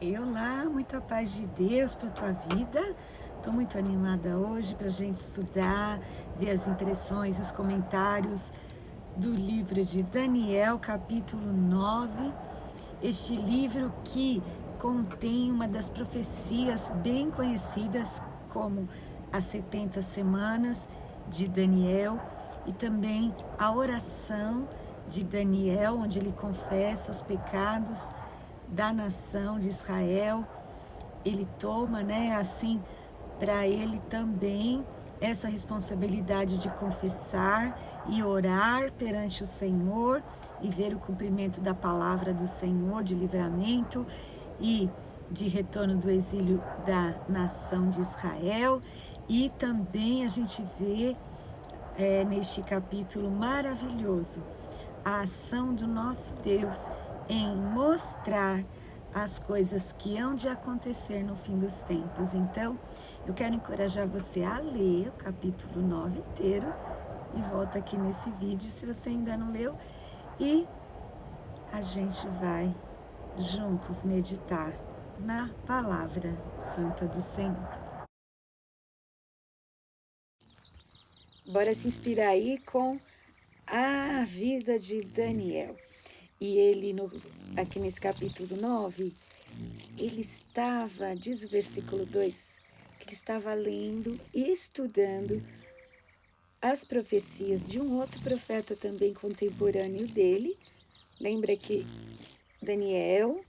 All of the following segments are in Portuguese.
E olá, muita paz de Deus para a tua vida. Estou muito animada hoje para a gente estudar, ver as impressões, os comentários do livro de Daniel, capítulo 9. Este livro que contém uma das profecias bem conhecidas como as 70 semanas de Daniel e também a oração de Daniel, onde ele confessa os pecados da nação de Israel. Ele toma, assim, para ele também essa responsabilidade de confessar e orar perante o Senhor e ver o cumprimento da palavra do Senhor de livramento e de retorno do exílio da nação de Israel. E também a gente vê neste capítulo maravilhoso a ação do nosso Deus em mostrar as coisas que hão de acontecer no fim dos tempos. Então, eu quero encorajar você a ler o capítulo 9 inteiro e volta aqui nesse vídeo se você ainda não leu e a gente vai juntos meditar na palavra santa do Senhor. Bora se inspirar aí com a vida de Daniel. E ele, aqui nesse capítulo 9, ele estava, diz o versículo 2, que ele estava lendo e estudando as profecias de um outro profeta também contemporâneo dele. Lembra que Daniel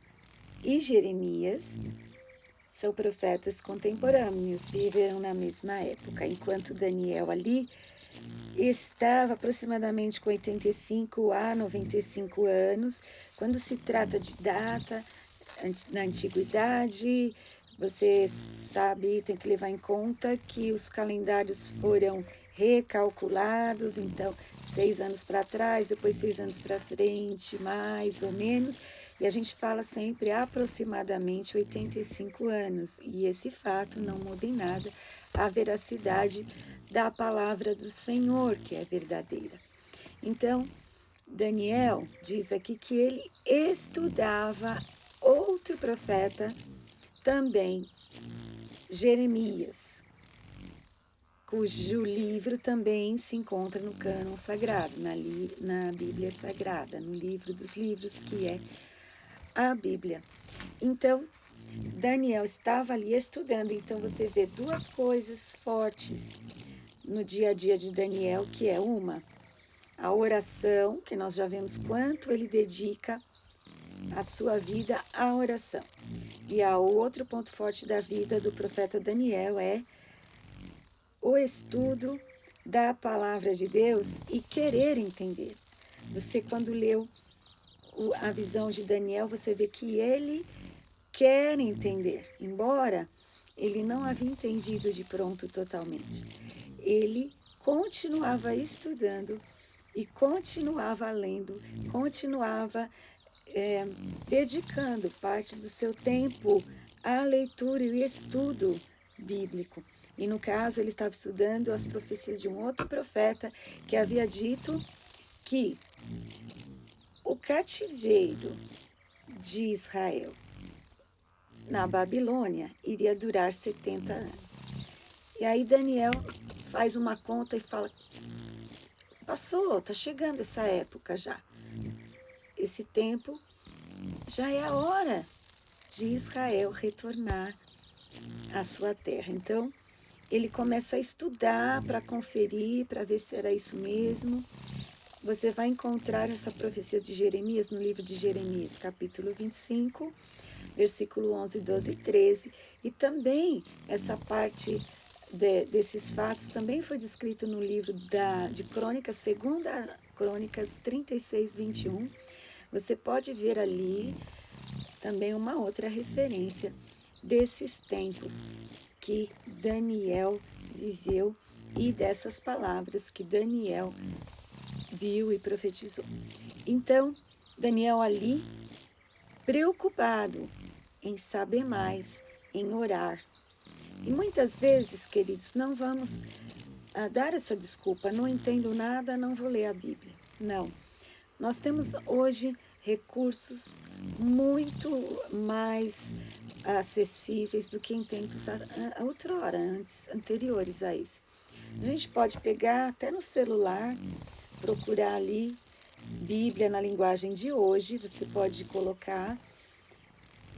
e Jeremias são profetas contemporâneos, viveram na mesma época, enquanto Daniel ali estava aproximadamente com 85 a 95 anos. Quando se trata de data, na antiguidade, você sabe, tem que levar em conta que os calendários foram recalculados, então 6 anos para trás, depois 6 anos para frente, mais ou menos, e a gente fala sempre aproximadamente 85 anos, e esse fato não muda em nada a veracidade da palavra do Senhor, que é verdadeira. Então, Daniel diz aqui que ele estudava outro profeta também, Jeremias, cujo livro também se encontra no cânon sagrado, na Bíblia Sagrada, no livro dos livros, que é a Bíblia. Então, Daniel estava ali estudando, então você vê duas coisas fortes no dia a dia de Daniel, que é a oração, que nós já vemos quanto ele dedica a sua vida à oração. E o outro ponto forte da vida do profeta Daniel é o estudo da palavra de Deus e querer entender. Você, quando leu a visão de Daniel, você vê que ele quer entender, embora ele não havia entendido de pronto totalmente. Ele continuava estudando e continuava lendo, continuava dedicando parte do seu tempo à leitura e estudo bíblico. E no caso, ele estava estudando as profecias de um outro profeta que havia dito que o cativeiro de Israel na Babilônia iria durar 70 anos. E aí Daniel faz uma conta e fala: passou, está chegando essa época já. Esse tempo já é a hora de Israel retornar à sua terra. Então, ele começa a estudar para conferir, para ver se era isso mesmo. Você vai encontrar essa profecia de Jeremias no livro de Jeremias, capítulo 25, versículo 11, 12 e 13. E também essa parte desses fatos também foi descrito no livro de Crônicas, segunda Crônicas 36, 21. Você pode ver ali também uma outra referência desses tempos que Daniel viveu e dessas palavras que Daniel viu e profetizou. Então, Daniel ali, preocupado em saber mais, em orar. E muitas vezes, queridos, não vamos dar essa desculpa, não entendo nada, não vou ler a Bíblia. Não. Nós temos hoje recursos muito mais acessíveis do que em tempos outrora, anteriores a esse. A gente pode pegar até no celular, procurar ali Bíblia na linguagem de hoje, você pode colocar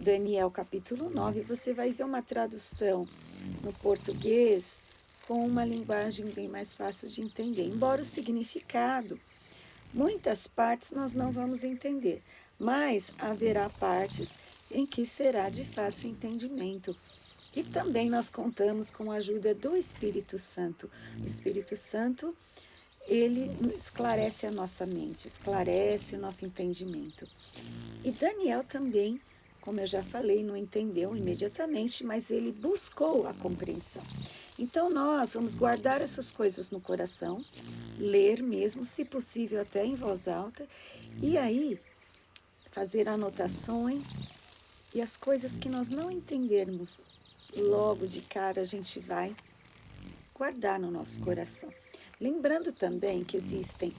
Daniel capítulo 9, você vai ver uma tradução no português com uma linguagem bem mais fácil de entender, embora o significado, muitas partes nós não vamos entender, mas haverá partes em que será de fácil entendimento. E também nós contamos com a ajuda do Espírito Santo. O Espírito Santo, ele esclarece a nossa mente, esclarece o nosso entendimento. E Daniel também, como eu já falei, não entendeu imediatamente, mas ele buscou a compreensão. Então nós vamos guardar essas coisas no coração, ler mesmo, se possível até em voz alta, e aí fazer anotações, e as coisas que nós não entendermos logo de cara a gente vai guardar no nosso coração. Lembrando também que existem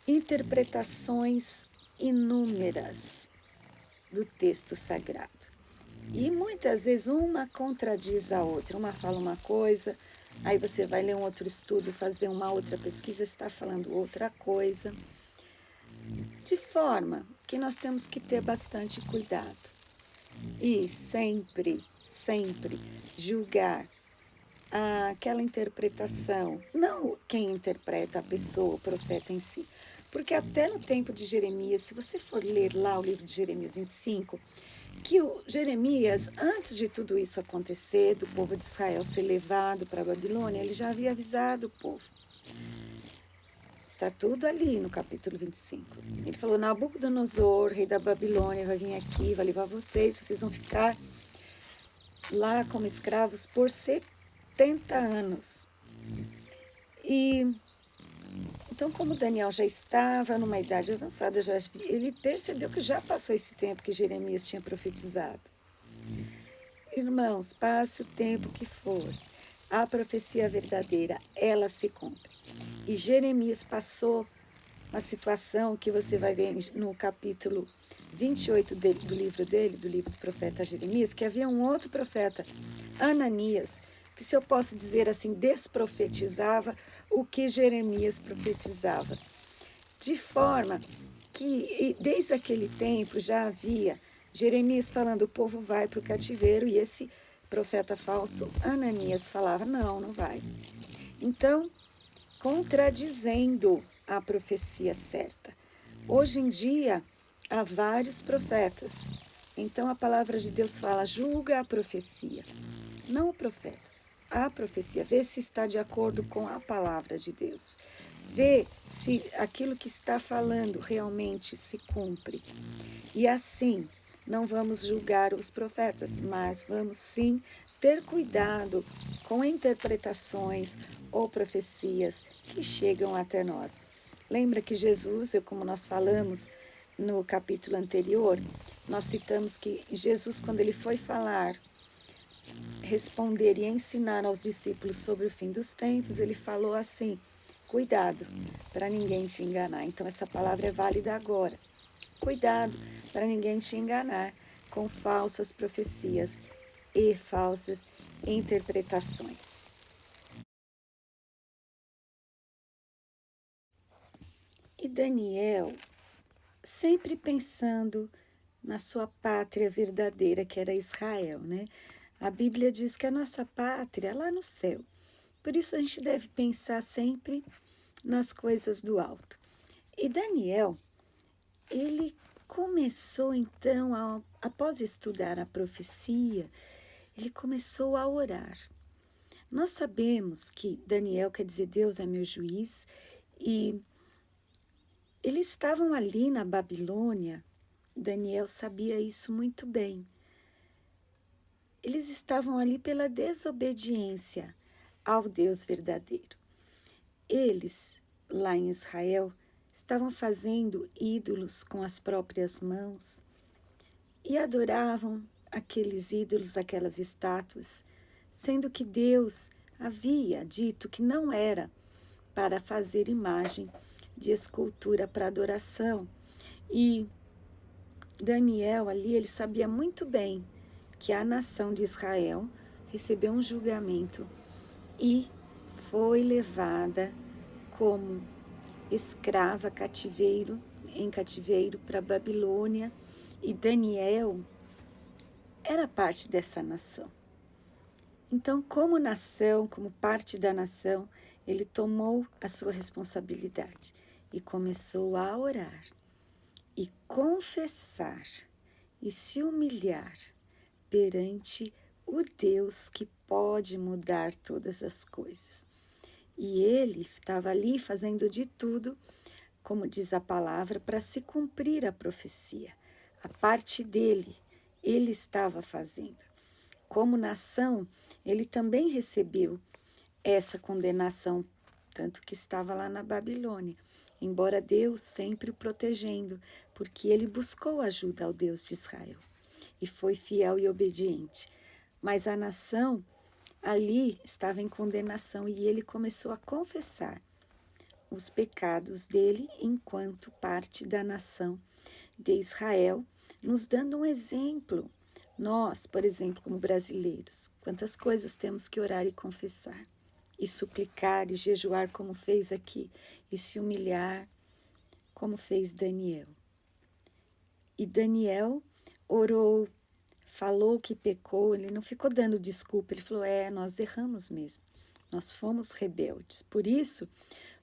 interpretações inúmeras do texto sagrado. E muitas vezes uma contradiz a outra. Uma fala uma coisa, aí você vai ler um outro estudo, fazer uma outra pesquisa, está falando outra coisa. De forma que nós temos que ter bastante cuidado. E sempre, sempre julgar aquela interpretação, não quem interpreta a pessoa, o profeta em si. Porque até no tempo de Jeremias, se você for ler lá o livro de Jeremias 25, que o Jeremias, antes de tudo isso acontecer, do povo de Israel ser levado para a Babilônia, ele já havia avisado o povo. Está tudo ali no capítulo 25. Ele falou, Nabucodonosor, rei da Babilônia, vai vir aqui, vai levar vocês vão ficar lá como escravos por 70 anos. E então, como Daniel já estava numa idade avançada, ele percebeu que já passou esse tempo que Jeremias tinha profetizado. Irmãos, passe o tempo que for, a profecia verdadeira, ela se cumpre. E Jeremias passou uma situação que você vai ver no capítulo 28 do livro dele, do livro do profeta Jeremias, que havia um outro profeta, Ananias, que, se eu posso dizer assim, desprofetizava o que Jeremias profetizava. De forma que, desde aquele tempo, já havia Jeremias falando, o povo vai para o cativeiro, e esse profeta falso, Ananias, falava, não vai. Então, contradizendo a profecia certa. Hoje em dia, há vários profetas. Então, a palavra de Deus fala, julga a profecia, não o profeta. A profecia, vê se está de acordo com a palavra de Deus. Vê se aquilo que está falando realmente se cumpre. E assim, não vamos julgar os profetas, mas vamos sim ter cuidado com interpretações ou profecias que chegam até nós. Lembra que Jesus, como nós falamos no capítulo anterior, nós citamos que Jesus, quando ele foi falar, responder e ensinar aos discípulos sobre o fim dos tempos, ele falou assim, cuidado para ninguém te enganar. Então essa palavra é válida agora. Cuidado para ninguém te enganar com falsas profecias e falsas interpretações. E Daniel, sempre pensando na sua pátria verdadeira, que era Israel, né? A Bíblia diz que a nossa pátria é lá no céu. Por isso a gente deve pensar sempre nas coisas do alto. E Daniel, ele começou então, após estudar a profecia, ele começou a orar. Nós sabemos que Daniel quer dizer Deus é meu juiz, e eles estavam ali na Babilônia. Daniel sabia isso muito bem. Eles estavam ali pela desobediência ao Deus verdadeiro. Eles, lá em Israel, estavam fazendo ídolos com as próprias mãos e adoravam aqueles ídolos, aquelas estátuas, sendo que Deus havia dito que não era para fazer imagem de escultura para adoração. E Daniel ali, ele sabia muito bem que a nação de Israel recebeu um julgamento e foi levada como escrava em cativeiro para Babilônia, e Daniel era parte dessa nação. Então, como nação, como parte da nação, ele tomou a sua responsabilidade e começou a orar e confessar e se humilhar perante o Deus que pode mudar todas as coisas. E ele estava ali fazendo de tudo, como diz a palavra, para se cumprir a profecia. A parte dele, ele estava fazendo. Como nação, ele também recebeu essa condenação, tanto que estava lá na Babilônia, embora Deus sempre o protegendo, porque ele buscou ajuda ao Deus de Israel e foi fiel e obediente. Mas a nação ali estava em condenação e ele começou a confessar os pecados dele enquanto parte da nação de Israel, nos dando um exemplo. Nós, por exemplo, como brasileiros, quantas coisas temos que orar e confessar, e suplicar e jejuar como fez aqui, e se humilhar como fez Daniel. E Daniel orou, falou que pecou, ele não ficou dando desculpa, ele falou, nós erramos mesmo, nós fomos rebeldes. Por isso,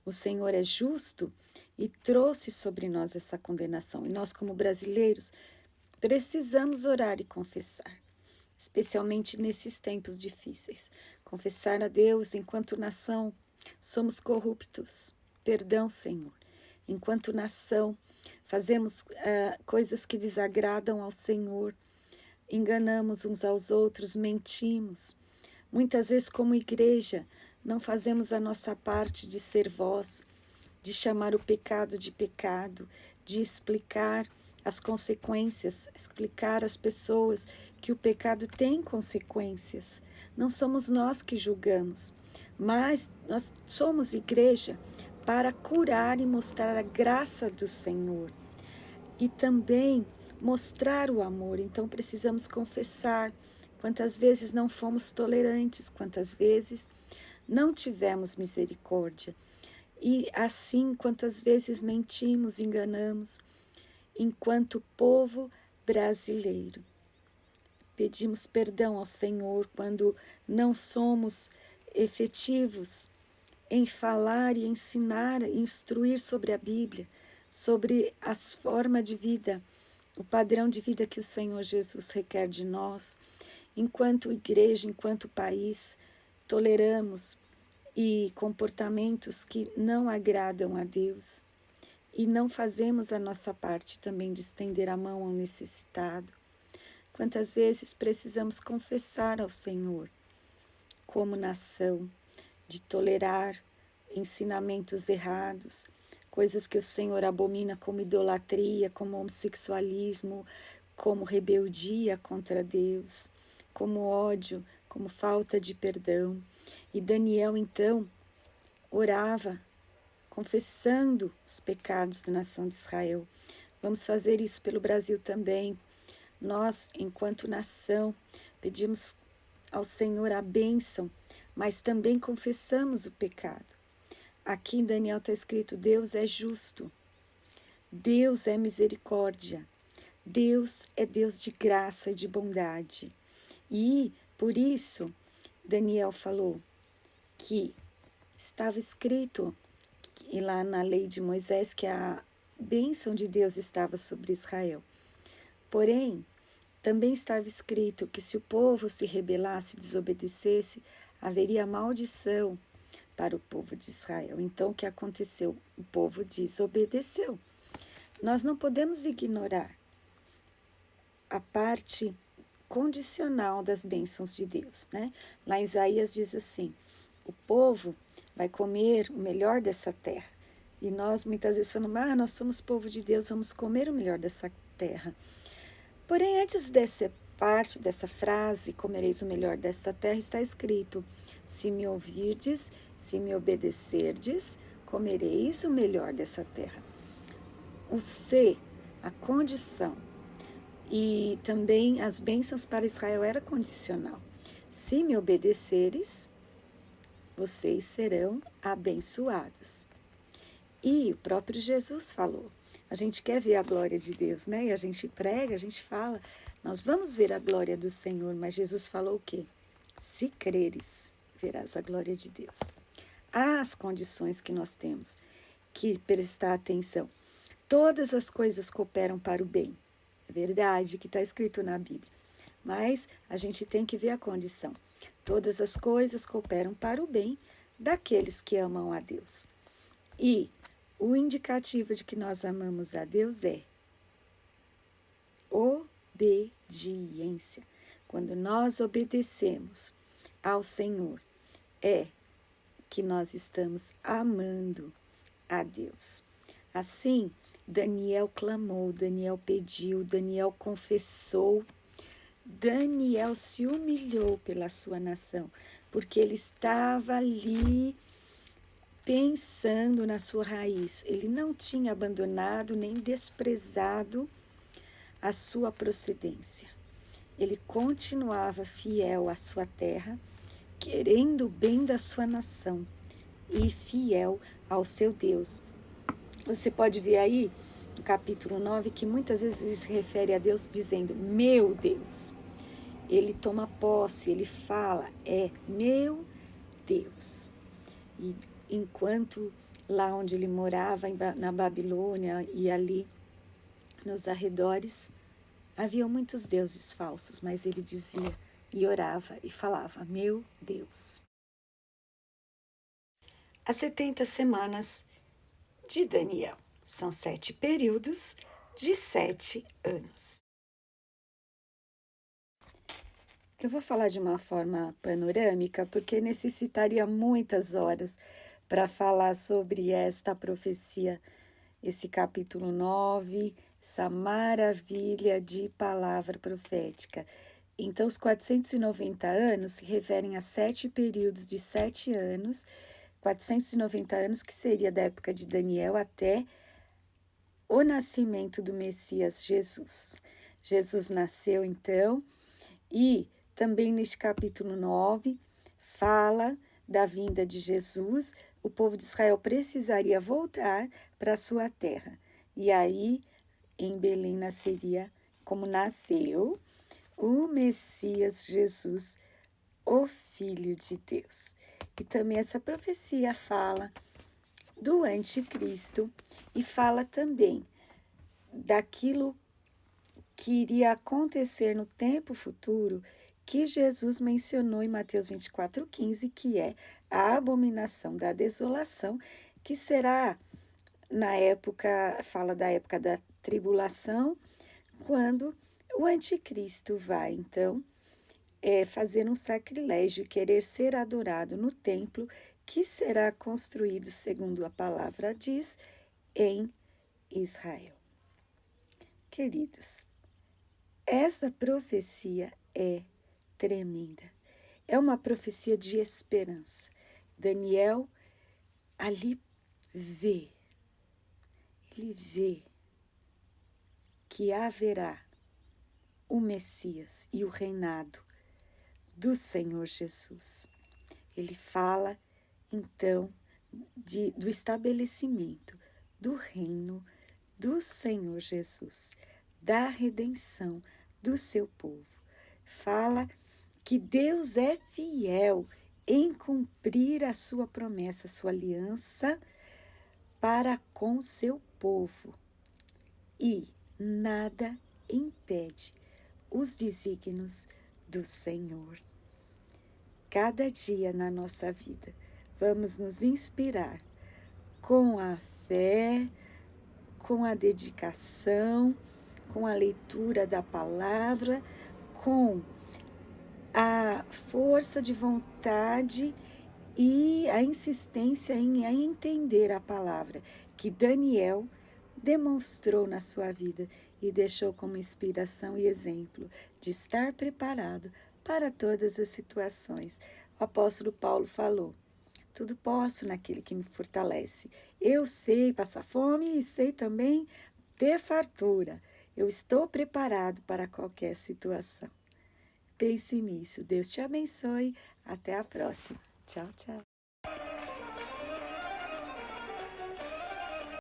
o Senhor é justo e trouxe sobre nós essa condenação. E nós, como brasileiros, precisamos orar e confessar, especialmente nesses tempos difíceis. Confessar a Deus enquanto nação, somos corruptos. Perdão, Senhor. Enquanto nação, fazemos coisas que desagradam ao Senhor, enganamos uns aos outros, mentimos. Muitas vezes, como igreja, não fazemos a nossa parte de ser voz, de chamar o pecado de pecado, de explicar as consequências, explicar às pessoas que o pecado tem consequências. Não somos nós que julgamos, mas nós somos igreja para curar e mostrar a graça do Senhor e também mostrar o amor. Então precisamos confessar quantas vezes não fomos tolerantes, quantas vezes não tivemos misericórdia. E assim, quantas vezes mentimos, enganamos, enquanto povo brasileiro. Pedimos perdão ao Senhor quando não somos efetivos em falar e ensinar, instruir sobre a Bíblia, sobre as formas de vida, o padrão de vida que o Senhor Jesus requer de nós. Enquanto igreja, enquanto país, toleramos e comportamentos que não agradam a Deus e não fazemos a nossa parte também de estender a mão ao necessitado. Quantas vezes precisamos confessar ao Senhor, como nação, de tolerar ensinamentos errados, coisas que o Senhor abomina, como idolatria, como homossexualismo, como rebeldia contra Deus, como ódio, como falta de perdão. E Daniel, então, orava, confessando os pecados da nação de Israel. Vamos fazer isso pelo Brasil também. Nós, enquanto nação, pedimos ao Senhor a bênção, mas também confessamos o pecado. Aqui em Daniel está escrito, Deus é justo, Deus é misericórdia, Deus é Deus de graça e de bondade. E, por isso, Daniel falou que estava escrito lá na lei de Moisés que a bênção de Deus estava sobre Israel. Porém, também estava escrito que se o povo se rebelasse e desobedecesse, haveria maldição para o povo de Israel. Então, o que aconteceu? O povo desobedeceu. Nós não podemos ignorar a parte condicional das bênçãos de Deus, né? Lá em Isaías diz assim, o povo vai comer o melhor dessa terra. E nós muitas vezes falamos, nós somos povo de Deus, vamos comer o melhor dessa terra. Porém, antes dessa parte, dessa frase, comereis o melhor desta terra, está escrito, se me ouvirdes Se me obedecerdes, comereis o melhor dessa terra. O ser, a condição, e também as bênçãos para Israel era condicional. Se me obedeceres, vocês serão abençoados. E o próprio Jesus falou. A gente quer ver a glória de Deus, né? E a gente prega, a gente fala, nós vamos ver a glória do Senhor, mas Jesus falou o quê? Se creres, verás a glória de Deus. Há as condições que nós temos que prestar atenção. Todas as coisas cooperam para o bem. É verdade que está escrito na Bíblia. Mas a gente tem que ver a condição. Todas as coisas cooperam para o bem daqueles que amam a Deus. E o indicativo de que nós amamos a Deus é obediência. Quando nós obedecemos ao Senhor, é que nós estamos amando a Deus. Assim, Daniel clamou, Daniel pediu, Daniel confessou, Daniel se humilhou pela sua nação, porque ele estava ali pensando na sua raiz. Ele não tinha abandonado nem desprezado a sua procedência. Ele continuava fiel à sua terra, querendo o bem da sua nação e fiel ao seu Deus. Você pode ver aí, no capítulo 9, que muitas vezes ele se refere a Deus dizendo, meu Deus. Ele toma posse, ele fala, é meu Deus. E enquanto lá onde ele morava, na Babilônia e ali nos arredores, havia muitos deuses falsos, mas ele dizia e orava e falava, meu Deus. As 70 semanas de Daniel são 7 períodos de 7 anos. Eu vou falar de uma forma panorâmica, porque necessitaria muitas horas para falar sobre esta profecia, esse capítulo 9, essa maravilha de palavra profética. Então, os 490 anos se referem a 7 períodos de 7 anos, 490 anos que seria da época de Daniel até o nascimento do Messias Jesus. Jesus nasceu, então, e também neste capítulo 9, fala da vinda de Jesus. O povo de Israel precisaria voltar para a sua terra. E aí, em Belém nasceria, como nasceu, o Messias Jesus, o Filho de Deus. E também essa profecia fala do anticristo e fala também daquilo que iria acontecer no tempo futuro, que Jesus mencionou em Mateus 24:15, que é a abominação da desolação, que será na época, fala da época da tribulação, quando o anticristo vai, então, fazer um sacrilégio e querer ser adorado no templo que será construído, segundo a palavra diz, em Israel. Queridos, essa profecia é tremenda. É uma profecia de esperança. Daniel ali ele vê que haverá o Messias e o reinado do Senhor Jesus. Ele fala, então, do estabelecimento do reino do Senhor Jesus, da redenção do seu povo. Fala que Deus é fiel em cumprir a sua promessa, a sua aliança para com seu povo. E nada impede os desígnios do Senhor. Cada dia na nossa vida, vamos nos inspirar com a fé, com a dedicação, com a leitura da palavra, com a força de vontade e a insistência em entender a palavra que Daniel demonstrou na sua vida e deixou como inspiração e exemplo de estar preparado para todas as situações. O apóstolo Paulo falou, tudo posso naquele que me fortalece. Eu sei passar fome e sei também ter fartura. Eu estou preparado para qualquer situação. Pense nisso. Deus te abençoe. Até a próxima. Tchau, tchau.